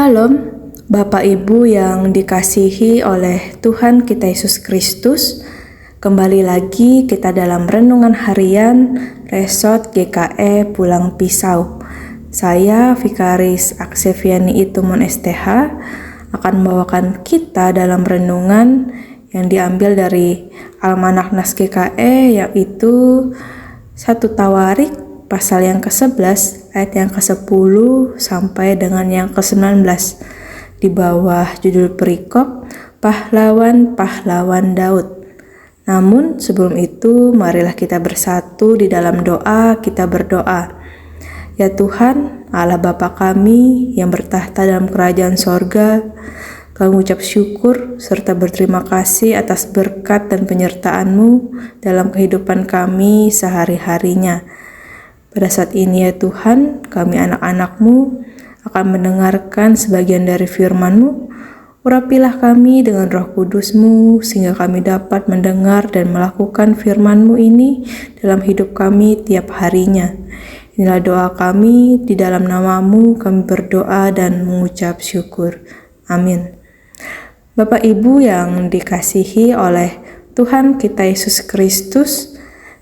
Shalom, Bapak Ibu yang dikasihi oleh Tuhan kita Yesus Kristus. Kembali lagi kita dalam renungan harian Resort GKE Pulang Pisau. Saya Vikaris Akseviani Itumon STH akan membawakan kita dalam renungan yang diambil dari Almanak Nas GKE, yaitu 1 Tawarik pasal yang ke-11 ayat yang ke-10 sampai dengan yang ke-19, di bawah judul perikop Pahlawan-Pahlawan Daud. Namun sebelum itu, marilah kita bersatu di dalam doa. Kita berdoa. Ya Tuhan, Allah Bapa kami yang bertahta dalam kerajaan sorga, kami mengucap syukur serta berterima kasih atas berkat dan penyertaan-Mu dalam kehidupan kami sehari-harinya. Pada saat ini ya Tuhan, kami anak-anak-Mu akan mendengarkan sebagian dari firman-Mu. Urapilah kami dengan Roh Kudus-Mu sehingga kami dapat mendengar dan melakukan firman-Mu ini dalam hidup kami tiap harinya. Inilah doa kami, di dalam nama-Mu kami berdoa dan mengucap syukur. Amin. Bapak Ibu yang dikasihi oleh Tuhan kita Yesus Kristus,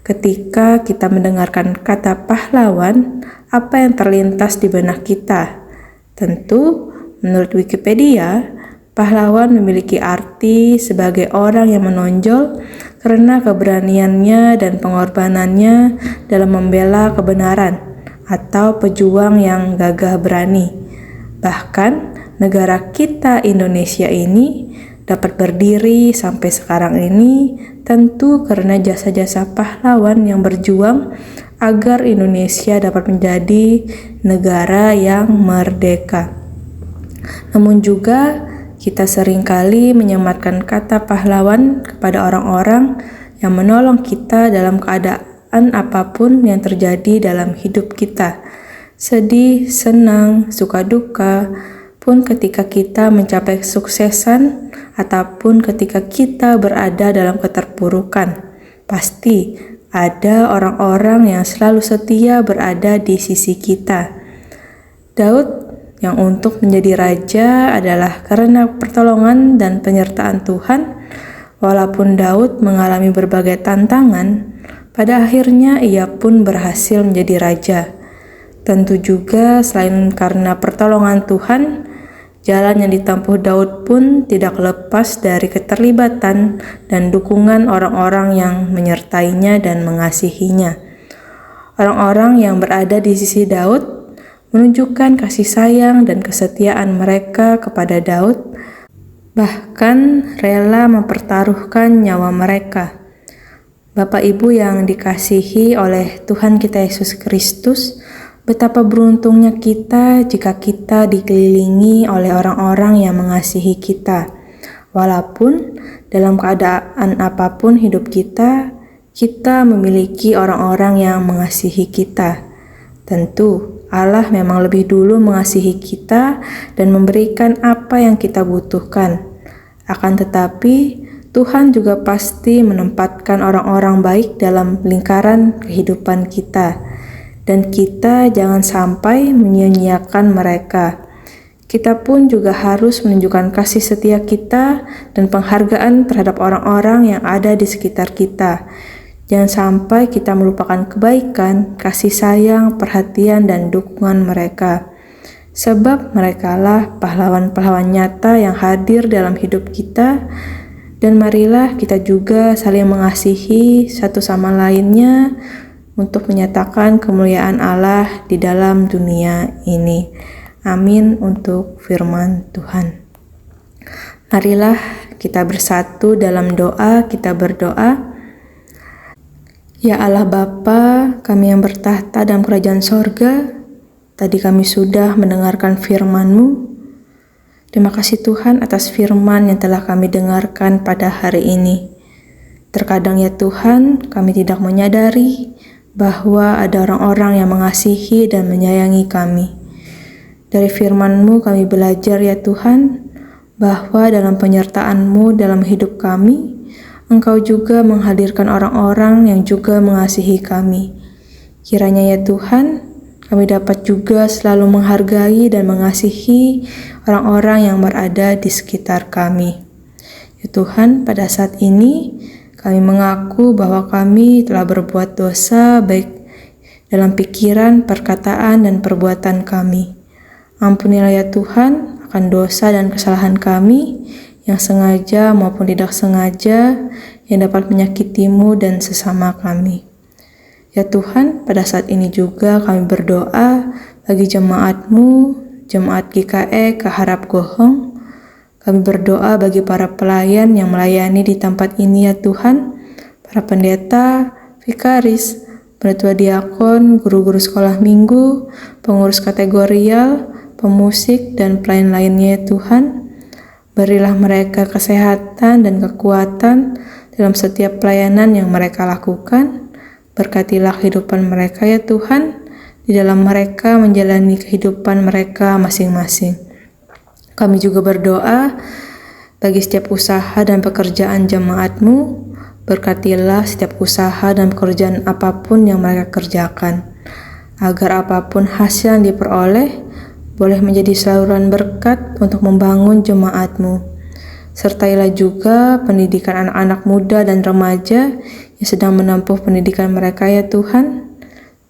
ketika kita mendengarkan kata pahlawan, apa yang terlintas di benak kita? Tentu, menurut Wikipedia, pahlawan memiliki arti sebagai orang yang menonjol karena keberaniannya dan pengorbanannya dalam membela kebenaran, atau pejuang yang gagah berani. Bahkan, negara kita Indonesia ini dapat berdiri sampai sekarang ini tentu karena jasa-jasa pahlawan yang berjuang agar Indonesia dapat menjadi negara yang merdeka. Namun juga kita seringkali menyematkan kata pahlawan kepada orang-orang yang menolong kita dalam keadaan apapun yang terjadi dalam hidup kita. Sedih, senang, suka duka, pun ketika kita mencapai kesuksesan ataupun ketika kita berada dalam keterpurukan, pasti ada orang-orang yang selalu setia berada di sisi kita. Daud yang untuk menjadi raja adalah karena pertolongan dan penyertaan Tuhan. Walaupun Daud mengalami berbagai tantangan, pada akhirnya ia pun berhasil menjadi raja. Tentu juga selain karena pertolongan Tuhan, jalan yang ditempuh Daud pun tidak lepas dari keterlibatan dan dukungan orang-orang yang menyertainya dan mengasihinya. Orang-orang yang berada di sisi Daud menunjukkan kasih sayang dan kesetiaan mereka kepada Daud, bahkan rela mempertaruhkan nyawa mereka. Bapak Ibu yang dikasihi oleh Tuhan kita Yesus Kristus, betapa beruntungnya kita jika kita dikelilingi oleh orang-orang yang mengasihi kita. Walaupun dalam keadaan apapun hidup kita memiliki orang-orang yang mengasihi kita. Tentu, Allah memang lebih dulu mengasihi kita dan memberikan apa yang kita butuhkan. Akan tetapi, Tuhan juga pasti menempatkan orang-orang baik dalam lingkaran kehidupan kita. Dan kita jangan sampai menyia-nyiakan mereka. Kita pun juga harus menunjukkan kasih setia kita dan penghargaan terhadap orang-orang yang ada di sekitar kita. Jangan sampai kita melupakan kebaikan, kasih sayang, perhatian, dan dukungan mereka. Sebab merekalah pahlawan-pahlawan nyata yang hadir dalam hidup kita. Dan marilah kita juga saling mengasihi satu sama lainnya untuk menyatakan kemuliaan Allah di dalam dunia ini. Amin untuk firman Tuhan. Marilah kita bersatu dalam doa. Kita berdoa. Ya Allah Bapa, kami yang bertahta dalam kerajaan sorga, tadi kami sudah mendengarkan firman-Mu. Terima kasih Tuhan atas firman yang telah kami dengarkan pada hari ini. Terkadang ya Tuhan, kami tidak menyadari bahwa ada orang-orang yang mengasihi dan menyayangi kami. Dari firman-Mu kami belajar ya Tuhan, bahwa dalam penyertaan-Mu dalam hidup kami, Engkau juga menghadirkan orang-orang yang juga mengasihi kami. Kiranya ya Tuhan, kami dapat juga selalu menghargai dan mengasihi orang-orang yang berada di sekitar kami. Ya Tuhan, pada saat ini kami mengaku bahwa kami telah berbuat dosa baik dalam pikiran, perkataan, dan perbuatan kami. Ampunilah ya Tuhan akan dosa dan kesalahan kami yang sengaja maupun tidak sengaja yang dapat menyakitimu dan sesama kami. Ya Tuhan, pada saat ini juga kami berdoa bagi jemaat-Mu, Jemaat GKE Keharap Gohong. Kami berdoa bagi para pelayan yang melayani di tempat ini ya Tuhan, para pendeta, vikaris, penatua diakon, guru-guru sekolah minggu, pengurus kategorial, pemusik, dan pelayan lainnya ya Tuhan. Berilah mereka kesehatan dan kekuatan dalam setiap pelayanan yang mereka lakukan. Berkatilah kehidupan mereka ya Tuhan, di dalam mereka menjalani kehidupan mereka masing-masing. Kami juga berdoa bagi setiap usaha dan pekerjaan jemaat-Mu. Berkatilah setiap usaha dan pekerjaan apapun yang mereka kerjakan, agar apapun hasil yang diperoleh boleh menjadi saluran berkat untuk membangun jemaat-Mu. Sertailah juga pendidikan anak-anak muda dan remaja yang sedang menempuh pendidikan mereka ya Tuhan.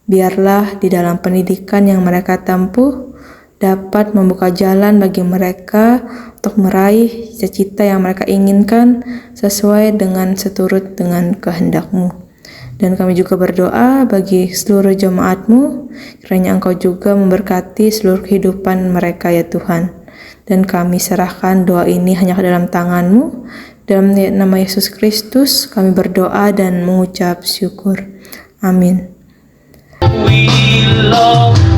Biarlah di dalam pendidikan yang mereka tempuh dapat membuka jalan bagi mereka untuk meraih cita-cita yang mereka inginkan sesuai dengan seturut dengan kehendak-Mu. Dan kami juga berdoa bagi seluruh jemaat-Mu, kiranya Engkau juga memberkati seluruh kehidupan mereka ya Tuhan. Dan kami serahkan doa ini hanya ke dalam tangan-Mu. Dalam nama Yesus Kristus kami berdoa dan mengucap syukur. Amin. We love